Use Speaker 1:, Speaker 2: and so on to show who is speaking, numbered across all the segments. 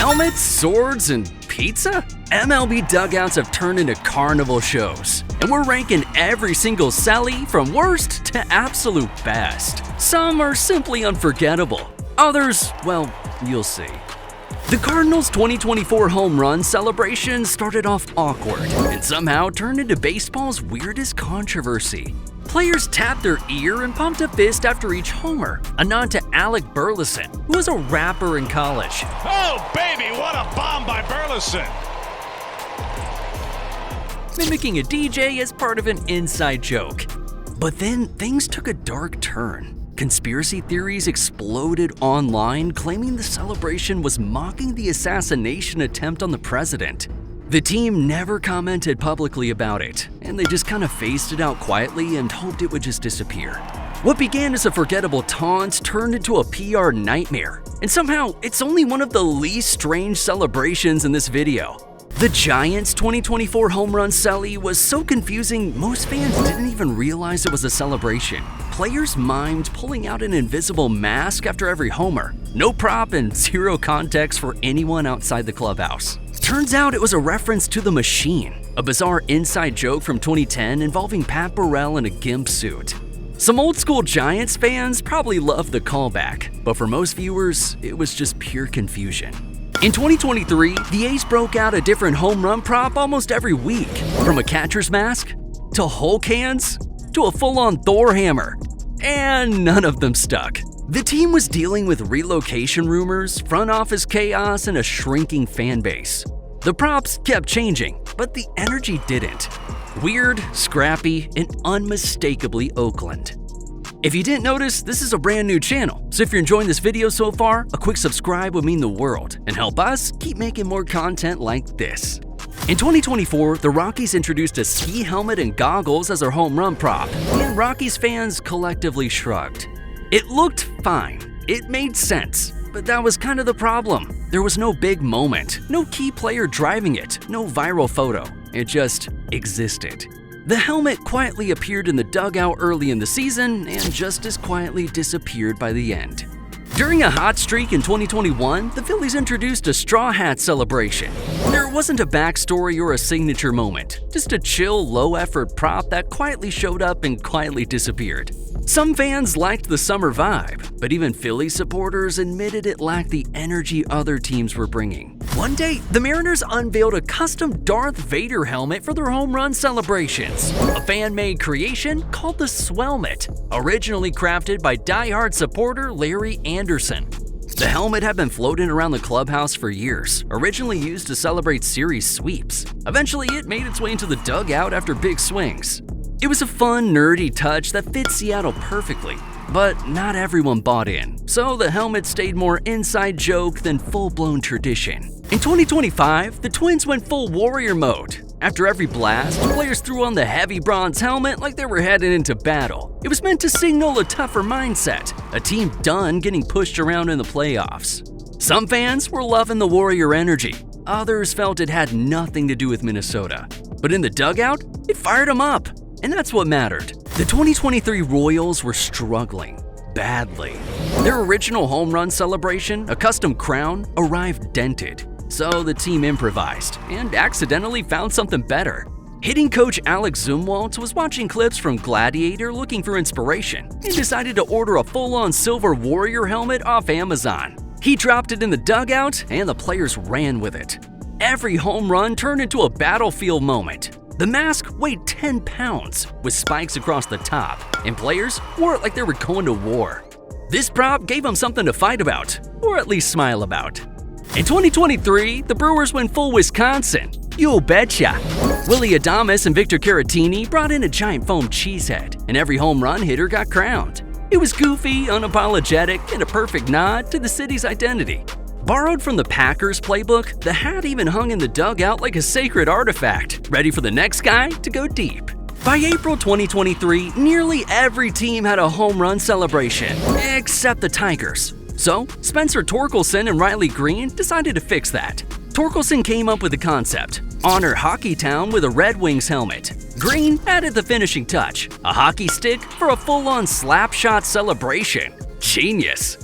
Speaker 1: Helmets, swords, and pizza? MLB dugouts have turned into carnival shows, and we're ranking every single celly from worst to absolute best. Some are simply unforgettable. Others, well, you'll see. The Cardinals' 2024 home run celebration started off awkward and somehow turned into baseball's weirdest controversy. Players tapped their ear and pumped a fist after each homer, a nod to Alec Burleson, who was a rapper in college.
Speaker 2: Oh, baby, what a bomb by Burleson!
Speaker 1: Mimicking a DJ as part of an inside joke. But then things took a dark turn. Conspiracy theories exploded online, claiming the celebration was mocking the assassination attempt on the president. The team never commented publicly about it, and they just kind of phased it out quietly and hoped it would just disappear. What began as a forgettable taunt turned into a PR nightmare, and somehow it's only one of the least strange celebrations in this video. The Giants' 2024 home run celly was so confusing most fans didn't even realize it was a celebration. Players mimed pulling out an invisible mask after every homer, no prop and zero context for anyone outside the clubhouse. Turns out it was a reference to The Machine, a bizarre inside joke from 2010 involving Pat Burrell in a gimp suit. Some old school Giants fans probably loved the callback, but for most viewers, it was just pure confusion. In 2023, the A's broke out a different home run prop almost every week, from a catcher's mask, to Hulk hands, to a full-on Thor hammer, and none of them stuck. The team was dealing with relocation rumors, front office chaos, and a shrinking fan base. The props kept changing, but the energy didn't. Weird, scrappy, and unmistakably Oakland. If you didn't notice, this is a brand new channel, so if you're enjoying this video so far, a quick subscribe would mean the world and help us keep making more content like this. In 2024, the Rockies introduced a ski helmet and goggles as their home run prop, and Rockies fans collectively shrugged. It looked fine, it made sense, but that was kind of the problem. There was no big moment, no key player driving it, no viral photo. It just existed. The helmet quietly appeared in the dugout early in the season and just as quietly disappeared by the end. During a hot streak in 2021, the Phillies introduced a straw hat celebration. There wasn't a backstory or a signature moment, just a chill, low-effort prop that quietly showed up and quietly disappeared. Some fans liked the summer vibe, but even Phillies supporters admitted it lacked the energy other teams were bringing. One day, the Mariners unveiled a custom Darth Vader helmet for their home run celebrations, a fan-made creation called the Swelmet, originally crafted by die-hard supporter Larry Anderson. The helmet had been floating around the clubhouse for years, originally used to celebrate series sweeps. Eventually, it made its way into the dugout after big swings. It was a fun, nerdy touch that fit Seattle perfectly, but not everyone bought in, so the helmet stayed more inside joke than full-blown tradition. In 2025, the Twins went full Warrior mode. After every blast, players threw on the heavy bronze helmet like they were headed into battle. It was meant to signal a tougher mindset, a team done getting pushed around in the playoffs. Some fans were loving the Warrior energy. Others felt it had nothing to do with Minnesota. But in the dugout, it fired them up. And that's what mattered. The 2023 Royals were struggling badly. Their original home run celebration, a custom crown, arrived dented. So the team improvised and accidentally found something better. Hitting coach Alex Zumwalt was watching clips from Gladiator looking for inspiration and decided to order a full-on silver Warrior helmet off Amazon. He dropped it in the dugout and the players ran with it. Every home run turned into a battlefield moment. The mask weighed 10 pounds with spikes across the top, and players wore it like they were going to war. This prop gave them something to fight about, or at least smile about. In 2023, the Brewers went full Wisconsin. You betcha! Willie Adames and Victor Caratini brought in a giant foam cheesehead, and every home run hitter got crowned. It was goofy, unapologetic, and a perfect nod to the city's identity. Borrowed from the Packers playbook, the hat even hung in the dugout like a sacred artifact, ready for the next guy to go deep. By April 2023, nearly every team had a home run celebration, except the Tigers. So, Spencer Torkelson and Riley Green decided to fix that. Torkelson came up with the concept, honor Hockey Town with a Red Wings helmet. Green added the finishing touch, a hockey stick for a full-on slap shot celebration. Genius!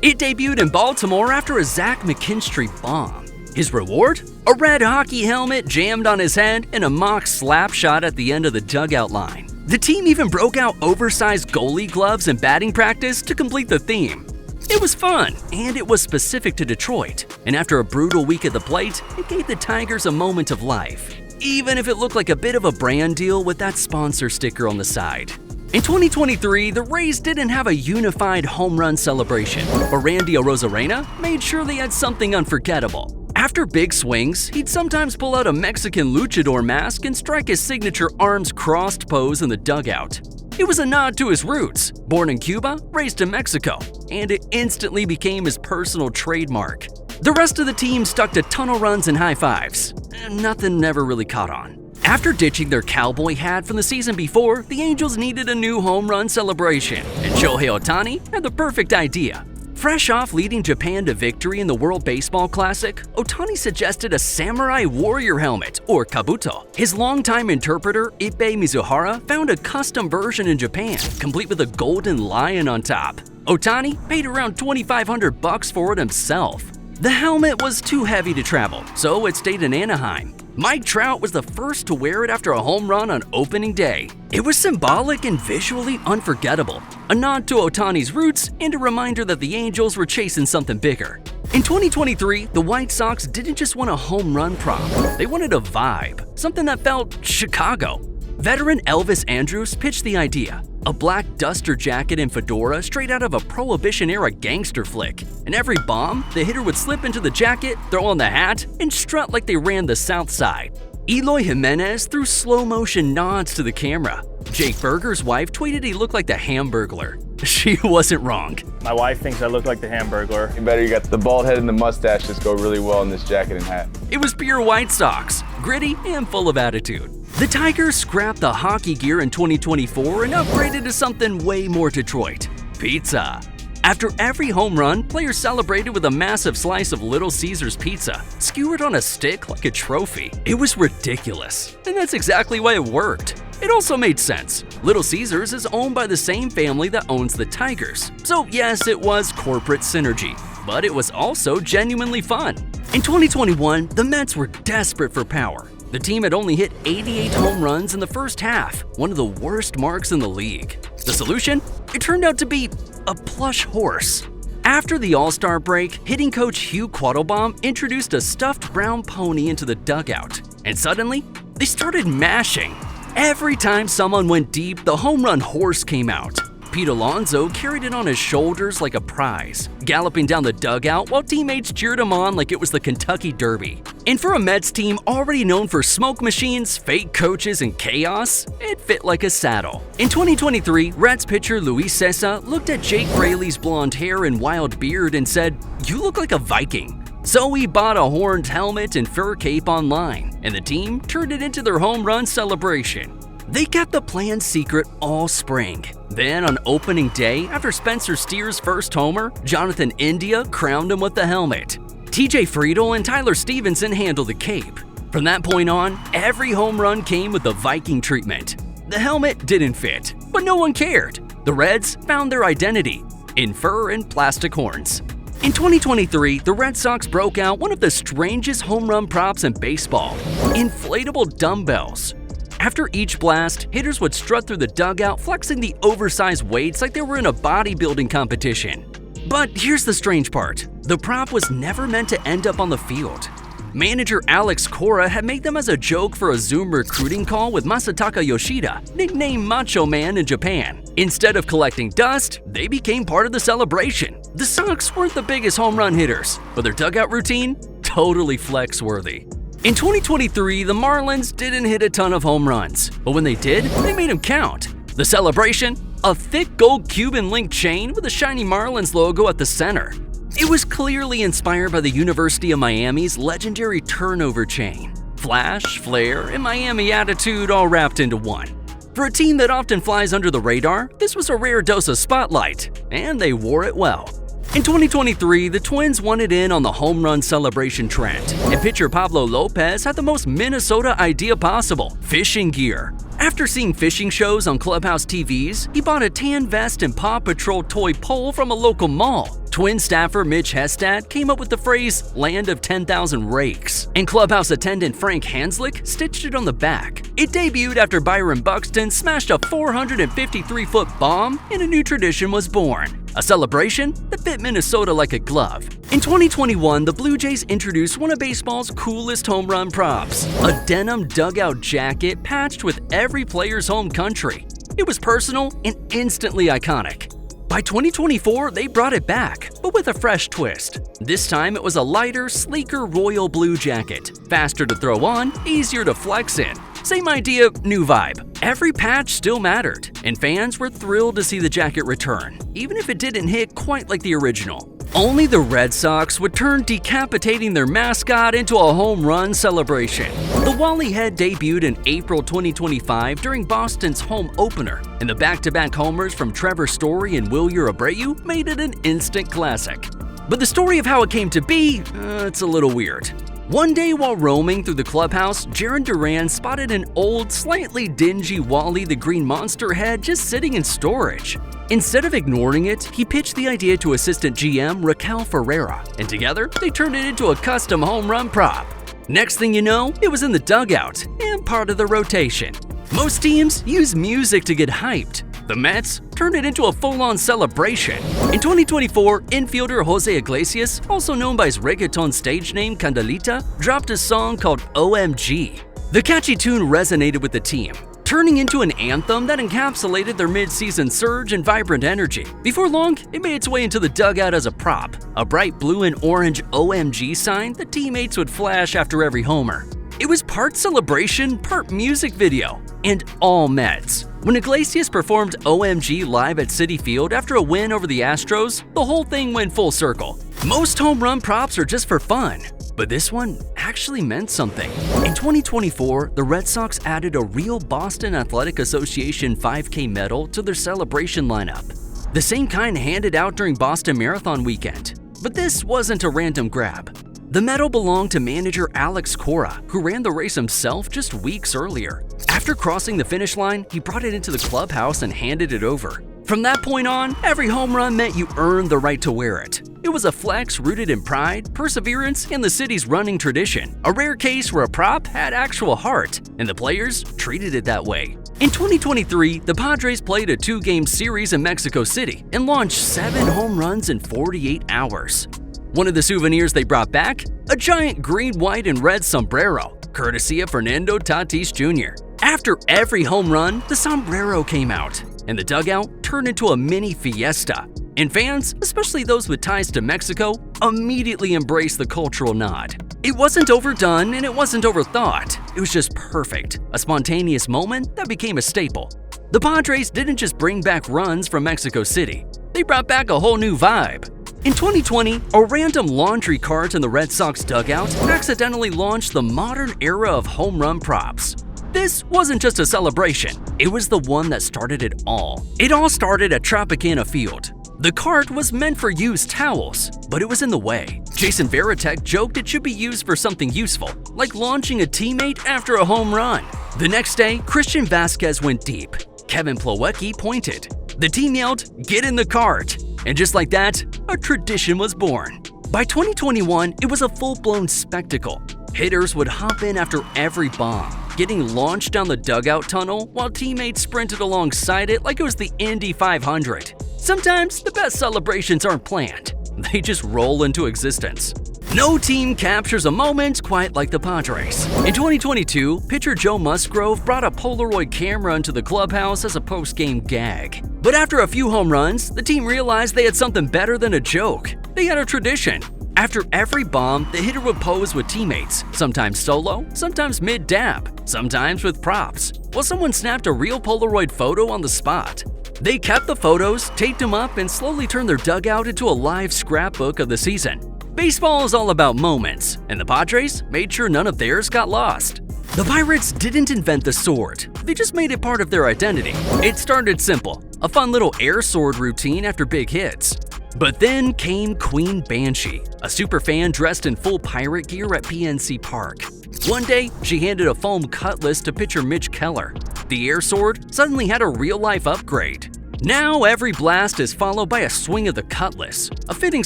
Speaker 1: It debuted in Baltimore after a Zach McKinstry bomb. His reward? A red hockey helmet jammed on his head and a mock slap shot at the end of the dugout line. The team even broke out oversized goalie gloves and batting practice to complete the theme. It was fun, and it was specific to Detroit. And after a brutal week at the plate, it gave the Tigers a moment of life, even if it looked like a bit of a brand deal with that sponsor sticker on the side. In 2023, the Rays didn't have a unified home run celebration, but Randy Arozarena made sure they had something unforgettable. After big swings, he'd sometimes pull out a Mexican luchador mask and strike his signature arms crossed pose in the dugout. It was a nod to his roots, born in Cuba, raised in Mexico, and it instantly became his personal trademark. The rest of the team stuck to tunnel runs and high fives, and nothing never really caught on. After ditching their cowboy hat from the season before, the Angels needed a new home run celebration, and Shohei Ohtani had the perfect idea. Fresh off leading Japan to victory in the World Baseball Classic, Ohtani suggested a samurai warrior helmet, or kabuto. His longtime interpreter, Ippei Mizuhara, found a custom version in Japan, complete with a golden lion on top. Ohtani paid around $2,500 for it himself. The helmet was too heavy to travel, so it stayed in Anaheim. Mike Trout was the first to wear it after a home run on opening day. It was symbolic and visually unforgettable, a nod to Ohtani's roots and a reminder that the Angels were chasing something bigger. In 2023, the White Sox didn't just want a home run prop, they wanted a vibe, something that felt Chicago. Veteran Elvis Andrus pitched the idea, a black duster jacket and fedora straight out of a Prohibition-era gangster flick. And every bomb, the hitter would slip into the jacket, throw on the hat, and strut like they ran the South Side. Eloy Jimenez threw slow-motion nods to the camera. Jake Berger's wife tweeted he looked like the Hamburglar. She wasn't wrong.
Speaker 3: My wife thinks I look like the Hamburglar.
Speaker 4: You better, you got the bald head and the mustache just go really well in this jacket and hat.
Speaker 1: It was pure White Sox, gritty and full of attitude. The Tigers scrapped the hockey gear in 2024 and upgraded to something way more Detroit: pizza. After every home run, players celebrated with a massive slice of Little Caesars pizza, skewered on a stick like a trophy. It was ridiculous, and that's exactly why it worked. It also made sense. Little Caesars is owned by the same family that owns the Tigers. So yes, it was corporate synergy, but it was also genuinely fun. In 2021, the Mets were desperate for power. The team had only hit 88 home runs in the first half, one of the worst marks in the league. The solution? It turned out to be a plush horse. After the All-Star break, hitting coach Hugh Quattlebaum introduced a stuffed brown pony into the dugout, and suddenly, they started mashing. Every time someone went deep, the home run horse came out. Pete Alonso carried it on his shoulders like a prize, galloping down the dugout while teammates cheered him on like it was the Kentucky Derby. And for a Mets team already known for smoke machines, fake coaches, and chaos, it fit like a saddle. In 2023, Reds pitcher Luis Cessa looked at Jake Fraley's blonde hair and wild beard and said, "You look like a Viking." So he bought a horned helmet and fur cape online, and the team turned it into their home run celebration. They kept the plan secret all spring. Then on opening day, after Spencer Steer's first homer, Jonathan India crowned him with the helmet. TJ Friedel and Tyler Stevenson handled the cape. From that point on, every home run came with the Viking treatment. The helmet didn't fit, but no one cared. The Reds found their identity in fur and plastic horns. In 2023, the Red Sox broke out one of the strangest home run props in baseball: inflatable dumbbells. After each blast, hitters would strut through the dugout flexing the oversized weights like they were in a bodybuilding competition. But here's the strange part: the prop was never meant to end up on the field. Manager Alex Cora had made them as a joke for a Zoom recruiting call with Masataka Yoshida, nicknamed Macho Man in Japan. Instead of collecting dust, they became part of the celebration. The Sox weren't the biggest home run hitters, but their dugout routine? Totally flex-worthy. In 2023, the Marlins didn't hit a ton of home runs, but when they did, they made them count. The celebration? A thick gold Cuban link chain with a shiny Marlins logo at the center. It was clearly inspired by the University of Miami's legendary turnover chain. Flash, flair, and Miami attitude all wrapped into one. For a team that often flies under the radar, this was a rare dose of spotlight, and they wore it well. In 2023, the Twins wanted in on the home run celebration trend, and pitcher Pablo Lopez had the most Minnesota idea possible: fishing gear. After seeing fishing shows on Clubhouse TVs, he bought a tan vest and Paw Patrol toy pole from a local mall. Twin staffer Mitch Hestad came up with the phrase "Land of 10,000 Rakes," and clubhouse attendant Frank Hanslick stitched it on the back. It debuted after Byron Buxton smashed a 453-foot bomb, and a new tradition was born. A celebration that fit Minnesota like a glove. In 2021, the Blue Jays introduced one of baseball's coolest home run props, a denim dugout jacket patched with every player's home country. It was personal and instantly iconic. By 2024, they brought it back, but with a fresh twist. This time, it was a lighter, sleeker royal blue jacket. Faster to throw on, easier to flex in. Same idea, new vibe. Every patch still mattered, and fans were thrilled to see the jacket return, even if it didn't hit quite like the original. Only the Red Sox would turn decapitating their mascot into a home run celebration. The Wally head debuted in April 2025 during Boston's home opener, and the back-to-back homers from Trevor Story and Wilyer Abreu made it an instant classic. But the story of how it came to be, it's a little weird. One day while roaming through the clubhouse, Jarren Duran spotted an old, slightly dingy Wally the Green Monster head just sitting in storage. Instead of ignoring it, he pitched the idea to assistant GM Raquel Ferreira, and together they turned it into a custom home run prop. Next thing you know, it was in the dugout and part of the rotation. Most teams use music to get hyped. The Mets turned it into a full-on celebration. In 2024, infielder Jose Iglesias, also known by his reggaeton stage name Candelita, dropped a song called OMG. The catchy tune resonated with the team, turning into an anthem that encapsulated their mid-season surge and vibrant energy. Before long, it made its way into the dugout as a prop, a bright blue and orange OMG sign that teammates would flash after every homer. It was part celebration, part music video, and all Mets. When Iglesias performed OMG live at Citi Field after a win over the Astros, the whole thing went full circle. Most home run props are just for fun, but this one actually meant something. In 2024, the Red Sox added a real Boston Athletic Association 5K medal to their celebration lineup, the same kind handed out during Boston Marathon weekend. But this wasn't a random grab. The medal belonged to manager Alex Cora, who ran the race himself just weeks earlier. After crossing the finish line, he brought it into the clubhouse and handed it over. From that point on, every home run meant you earned the right to wear it. It was a flex rooted in pride, perseverance, and the city's running tradition, a rare case where a prop had actual heart, and the players treated it that way. In 2023, the Padres played a 2-game series in Mexico City and launched 7 home runs in 48 hours. One of the souvenirs they brought back? A giant green, white, and red sombrero, courtesy of Fernando Tatis Jr. After every home run, the sombrero came out, and the dugout turned into a mini fiesta. And fans, especially those with ties to Mexico, immediately embraced the cultural nod. It wasn't overdone and it wasn't overthought. It was just perfect, a spontaneous moment that became a staple. The Padres didn't just bring back runs from Mexico City, they brought back a whole new vibe. In 2020, a random laundry cart in the Red Sox dugout accidentally launched the modern era of home run props. This wasn't just a celebration, it was the one that started it all. It all started at Tropicana Field. The cart was meant for used towels, but it was in the way. Jason Varitek joked it should be used for something useful, like launching a teammate after a home run. The next day, Christian Vasquez went deep. Kevin Plawecki pointed. The team yelled, "Get in the cart!" And just like that, a tradition was born. By 2021, it was a full-blown spectacle. Hitters would hop in after every bomb, getting launched down the dugout tunnel while teammates sprinted alongside it like it was the Indy 500. Sometimes the best celebrations aren't planned, they just roll into existence. No team captures a moment quite like the Padres. In 2022, pitcher Joe Musgrove brought a Polaroid camera into the clubhouse as a post-game gag. But after a few home runs, the team realized they had something better than a joke. They had a tradition. After every bomb, the hitter would pose with teammates, sometimes solo, sometimes mid-dab, sometimes with props, while someone snapped a real Polaroid photo on the spot. They kept the photos, taped them up, and slowly turned their dugout into a live scrapbook of the season. Baseball is all about moments, and the Padres made sure none of theirs got lost. The Pirates didn't invent the sword, they just made it part of their identity. It started simple, a fun little air sword routine after big hits. But then came Queen Banshee, a superfan dressed in full pirate gear at PNC Park. One day, she handed a foam cutlass to pitcher Mitch Keller. The air sword suddenly had a real-life upgrade. Now every blast is followed by a swing of the cutlass, a fitting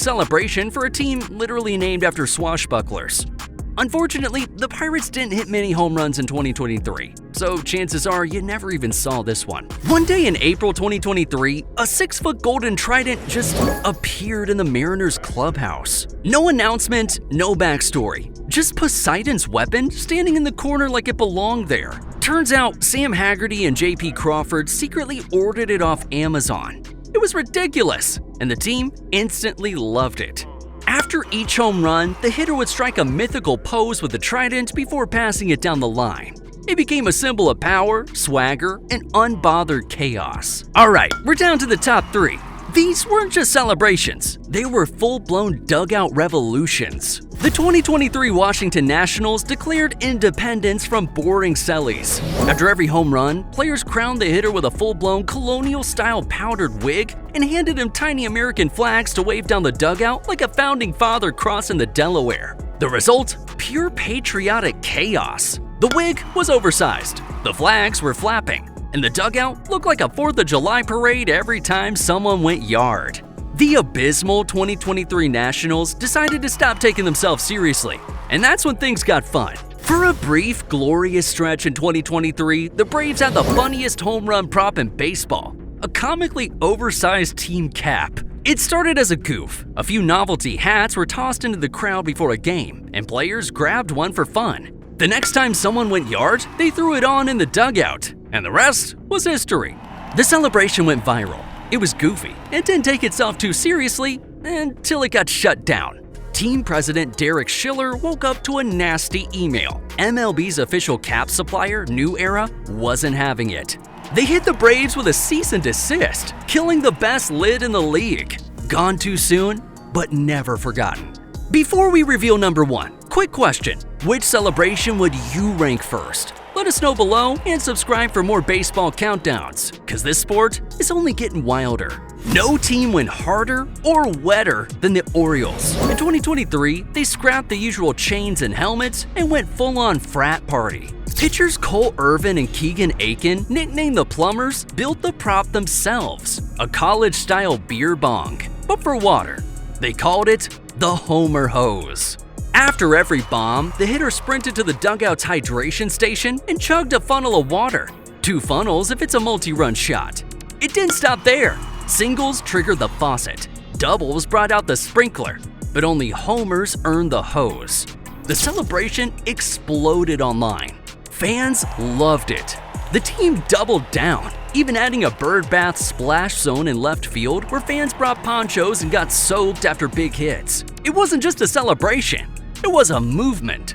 Speaker 1: celebration for a team literally named after swashbucklers. Unfortunately, the Pirates didn't hit many home runs in 2023, so chances are you never even saw this one. One day in April 2023, a 6-foot golden trident just appeared in the Mariners clubhouse. No announcement, no backstory, just Poseidon's weapon standing in the corner like it belonged there. Turns out Sam Haggerty and J.P. Crawford secretly ordered it off Amazon. It was ridiculous, and the team instantly loved it. After each home run, the hitter would strike a mythical pose with the trident before passing it down the line. It became a symbol of power, swagger, and unbothered chaos. Alright, we're down to the top 3. These weren't just celebrations, they were full-blown dugout revolutions. The 2023 Washington Nationals declared independence from boring sellies. After every home run, players crowned the hitter with a full-blown colonial-style powdered wig and handed him tiny American flags to wave down the dugout like a founding father crossing the Delaware. The result? Pure patriotic chaos. The wig was oversized, the flags were flapping, and the dugout looked like a 4th of July parade every time someone went yard. The abysmal 2023 Nationals decided to stop taking themselves seriously, and that's when things got fun. For a brief, glorious stretch in 2023, the Braves had the funniest home run prop in baseball, a comically oversized team cap. It started as a goof. A few novelty hats were tossed into the crowd before a game, and players grabbed one for fun. The next time someone went yard, they threw it on in the dugout, and the rest was history. The celebration went viral. It was goofy and didn't take itself too seriously until it got shut down. Team president Derek Schiller woke up to a nasty email. MLB's official cap supplier, New Era, wasn't having it. They hit the Braves with a cease and desist, killing the best lid in the league. Gone too soon, but never forgotten. Before we reveal number 1, quick question. Which celebration would you rank first? Let us know below and subscribe for more baseball countdowns, cause this sport is only getting wilder. No team went harder or wetter than the Orioles. In 2023, they scrapped the usual chains and helmets and went full-on frat party. Pitchers Cole Irvin and Keegan Aiken, nicknamed the Plumbers, built the prop themselves, a college-style beer bong, but for water. They called it the Homer Hose. After every bomb, the hitter sprinted to the dugout's hydration station and chugged a funnel of water. 2 funnels if it's a multi-run shot. It didn't stop there. Singles triggered the faucet. Doubles brought out the sprinkler. But only homers earned the hose. The celebration exploded online. Fans loved it. The team doubled down, even adding a bird bath splash zone in left field where fans brought ponchos and got soaked after big hits. It wasn't just a celebration. It was a movement.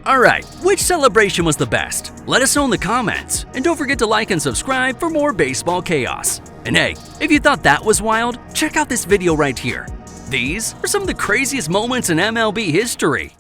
Speaker 1: Alright, which celebration was the best? Let us know in the comments, and don't forget to like and subscribe for more baseball chaos. And hey, if you thought that was wild, check out this video right here. These are some of the craziest moments in MLB history.